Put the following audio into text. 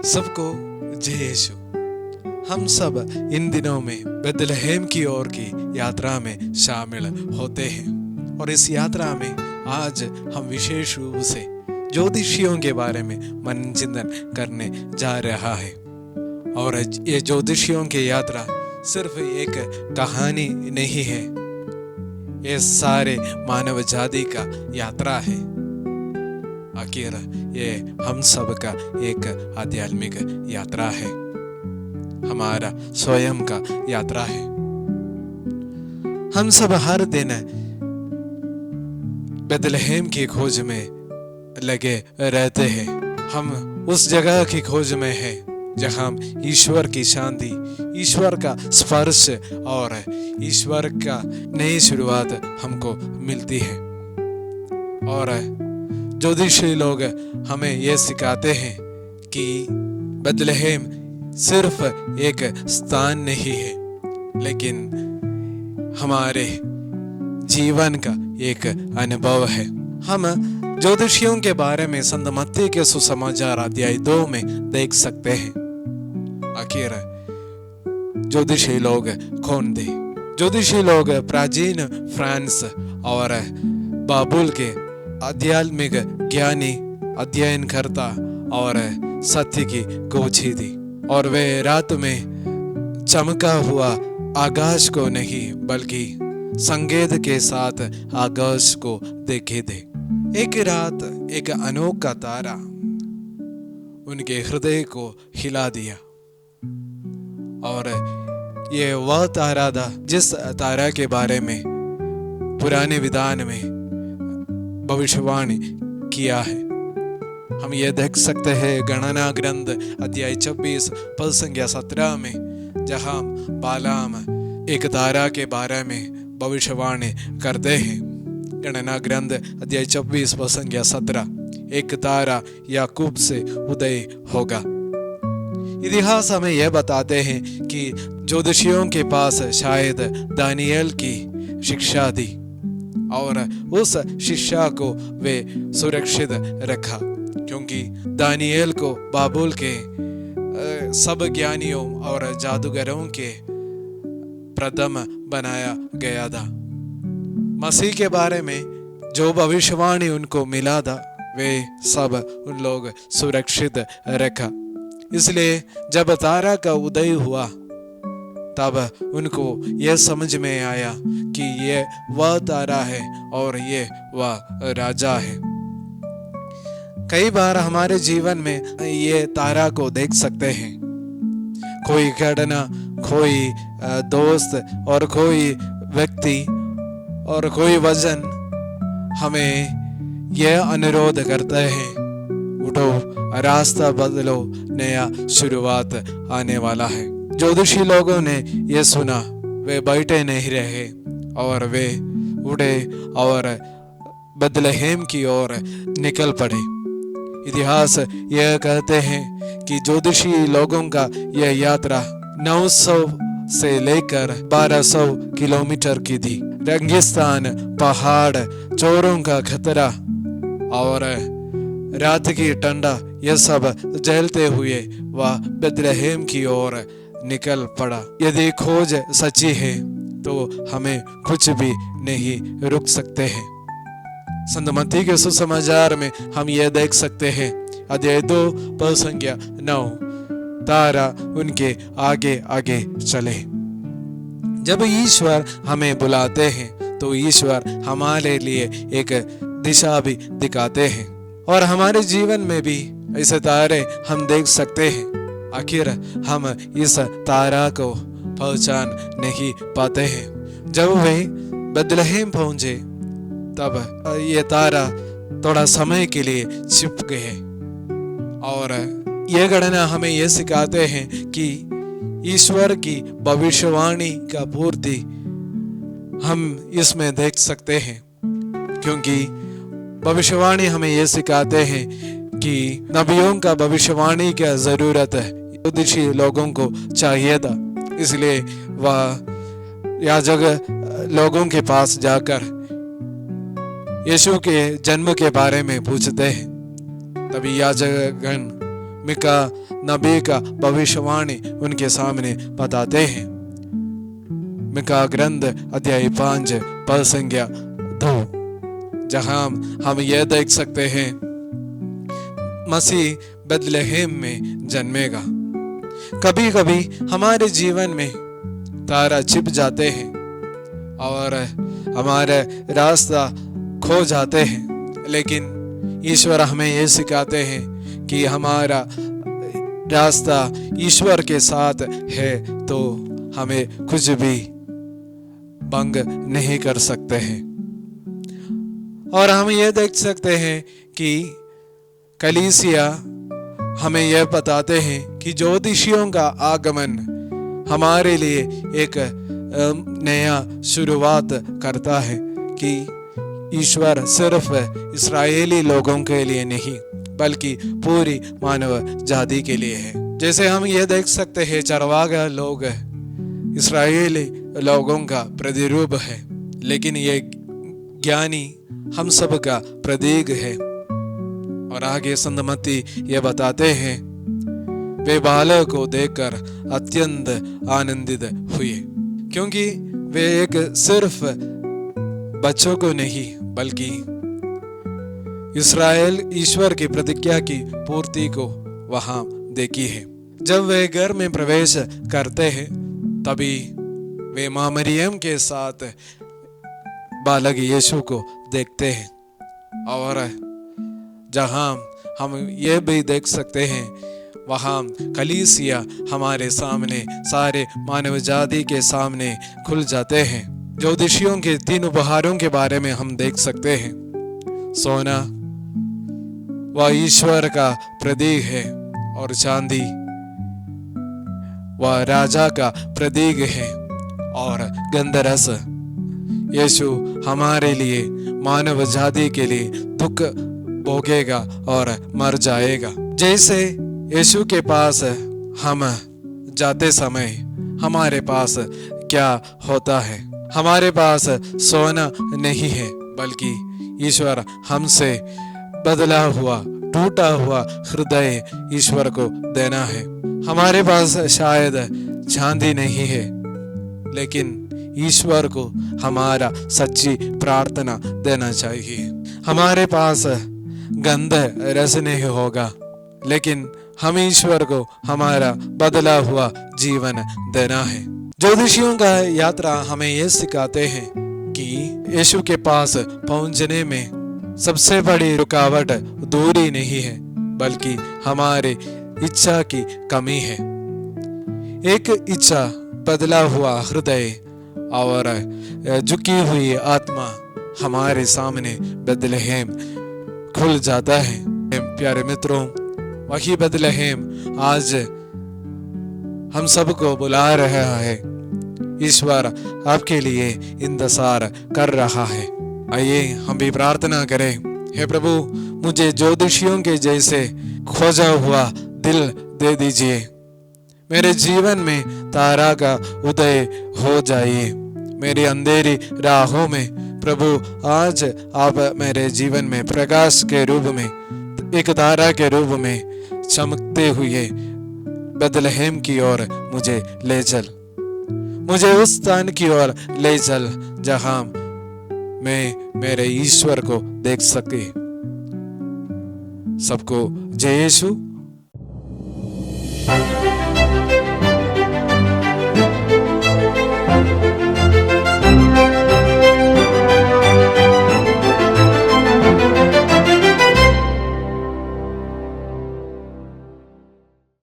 सबको जय यीशु। हम सब इन दिनों में बेथलेहम की ओर की यात्रा में शामिल होते हैं और इस यात्रा में आज हम विशेष रूप से ज्योतिषियों के बारे में मन चिंतन करने जा रहा है। और ये ज्योतिषियों की यात्रा सिर्फ एक कहानी नहीं है, ये सारे मानव जाति का यात्रा है। आखिर ये हम सब का एक आध्यात्मिक यात्रा है, हमारा स्वयं का यात्रा है। हम सब हर दिन बेथलेहम की खोज में लगे रहते हैं। हम उस जगह की खोज में हैं जहां ईश्वर की शांति, ईश्वर का स्पर्श और ईश्वर का नई शुरुआत हमको मिलती है। और ज्योतिषी लोग हमें ये सिखाते हैं कि बेथलेहम सिर्फ एक स्थान नहीं है, लेकिन हमारे जीवन का एक अनुभव है। हम ज्योतिषियों के बारे में संत मत्ती के सुसमाचार अध्याय 2 में देख सकते हैं। आखिर ज्योतिषी लोग कौन थे? ज्योतिषी लोग प्राचीन फ्रांस और बाबुल के आध्यात्मिक ज्ञानी, अध्ययनकर्ता और सत्य की गोची थी। और वे रात में चमका हुआ आकाश को नहीं बल्कि संकेत के साथ आकाश को देखे थे। एक रात एक अनोखा तारा उनके हृदय को हिला दिया और ये वह तारा था जिस तारा के बारे में पुराने विधान में भविष्यवाणी किया है। हम ये देख सकते हैं गणना ग्रंथ अध्याय 26 पद संख्या 17 में, जहां बालाम एक तारा के बारे में भविष्यवाणी करते हैं। गणना ग्रंथ अध्याय 26 पद संख्या 17, एक तारा याकूब से उदय होगा। इतिहास हमें यह बताते हैं कि ज्योतिषियों के पास शायद दानियल की शिक्षा थी और उस शिक्षा को वे सुरक्षित रखा, क्योंकि दानियल को बाबुल के सब ज्ञानियों और जादूगरों के प्रथम बनाया गया था। मसीह के बारे में जो भविष्यवाणी उनको मिला था वे सब उन लोग सुरक्षित रखा। इसलिए जब तारा का उदय हुआ तब उनको यह समझ में आया कि ये वह तारा है और ये वह राजा है। कई बार हमारे जीवन में ये तारा को देख सकते हैं। कोई घटना, कोई दोस्त और कोई व्यक्ति और कोई वजन हमें यह अनुरोध करते हैं, उठो, रास्ता बदलो, नया शुरुआत आने वाला है। ज्योतिषी लोगों ने यह सुना, वे बैठे नहीं रहे और वे उठे और बेथलेहम की ओर निकल पड़े। इतिहास यह कहते हैं कि ज्योतिषी लोगों का यह यात्रा 900 से लेकर 1200 किलोमीटर की थी। रेगिस्तान, पहाड़, चोरों का खतरा और रात की ठंडा, यह सब झेलते हुए वह बेथलेहम की ओर निकल पड़ा। यदि खोज सच्ची है तो हमें कुछ भी नहीं रुक सकते हैं। संत मत्ती के सुसमाचार में हम यह देख सकते हैं, अध्याय 2 पद संख्या 9, तारा उनके आगे आगे चले। जब ईश्वर हमें बुलाते हैं तो ईश्वर हमारे लिए एक दिशा भी दिखाते हैं और हमारे जीवन में भी ऐसे तारे हम देख सकते हैं। आखिर हम इस तारा को पहचान नहीं पाते हैं। जब वे बेथलेहम पहुंचे तब ये तारा थोड़ा समय के लिए छिप गए और यह घटना हमें यह सिखाते हैं कि ईश्वर की भविष्यवाणी का पूर्ति हम इसमें देख सकते हैं, क्योंकि भविष्यवाणी हमें यह सिखाते हैं कि नबियों का भविष्यवाणी की जरूरत है, ज्योतिषी लोगों को चाहिए था। इसलिए वह याजक लोगों के पास जाकर यीशु के जन्म के बारे में पूछते हैं। तभी याजकगण मिका नबी का भविष्यवाणी उनके सामने बताते हैं। मिका ग्रंथ अध्याय 5 पद संख्या 2, जहां हम यह देख सकते हैं मसीह बेथलेहम में जन्मेगा। कभी कभी हमारे जीवन में तारा छिप जाते हैं और हमारे रास्ता खो जाते हैं, लेकिन ईश्वर हमें ये सिखाते हैं कि हमारा रास्ता ईश्वर के साथ है तो हमें कुछ भी भंग नहीं कर सकते हैं। और हम ये देख सकते हैं कि कलीसिया हमें यह बताते हैं कि ज्योतिषियों का आगमन हमारे लिए एक नया शुरुआत करता है कि ईश्वर सिर्फ इस्राएली लोगों के लिए नहीं बल्कि पूरी मानव जाति के लिए है। जैसे हम ये देख सकते हैं चरवाहा लोग इस्राएली लोगों का प्रतिरूप है, लेकिन ये ज्ञानी हम सब का प्रतीक है। और आगे संत मत्ती ये बताते हैं वे बालक को देखकर अत्यंत आनंदित हुए, क्योंकि वे एक सिर्फ बच्चों को नहीं बल्कि इस्राएल ईश्वर की प्रतिज्ञा की पूर्ति को वहां देखी है। जब वे घर में प्रवेश करते हैं तभी वे मां मरियम के साथ बालक यीशु को देखते हैं। और जहां हम ये भी देख सकते हैं वहां कलीसिया हमारे सामने, सारे मानव जाति के सामने खुल जाते हैं। ज्योतिषियों के 3 उपहारों के बारे में हम देख सकते हैं। सोना वह ईश्वर का प्रतीक है और चांदी वह राजा का प्रतीक है, और गंधरस यीशु हमारे लिए, मानव जाति के लिए दुख भोगेगा और मर जाएगा। जैसे यीशु के पास हम जाते समय हमारे पास क्या होता है? हमारे पास सोना नहीं है, बल्कि ईश्वर हमसे बदला हुआ, टूटा हुआ हृदय ईश्वर को देना है। हमारे पास शायद चांदी नहीं है, लेकिन ईश्वर को हमारा सच्ची प्रार्थना देना चाहिए। हमारे पास गंध रस नहीं होगा, लेकिन हम ईश्वर को हमारा बदला हुआ जीवन देना है। ज्योतिषियों का यात्रा हमें यह सिखाते हैं कि यीशु के पास पहुंचने में सबसे बड़ी रुकावट दूरी नहीं है, बल्कि हमारे इच्छा की कमी है। एक इच्छा, बदला हुआ हृदय और झुकी हुई आत्मा हमारे सामने बेथलेहम खुल जाता है। प्यारे मित्रों, वही बेथलेहम आज हम सबको बुला रहा है। ईश्वर आपके लिए इंतजार कर रहा है। आइए हम भी प्रार्थना करें। हे प्रभु, मुझे ज्योतिषियों के जैसे खोजा हुआ दिल दे दीजिए। मेरे जीवन में तारा का उदय हो जाइए। मेरी अंधेरी राहों में प्रभु आज आप मेरे जीवन में प्रकाश के रूप में, एक तारा के रूप में चमकते हुए बेथलेहम की ओर मुझे ले चल। मुझे उस स्थान की ओर ले चल जहां मैं मेरे ईश्वर को देख सके। सबको जय यीशु।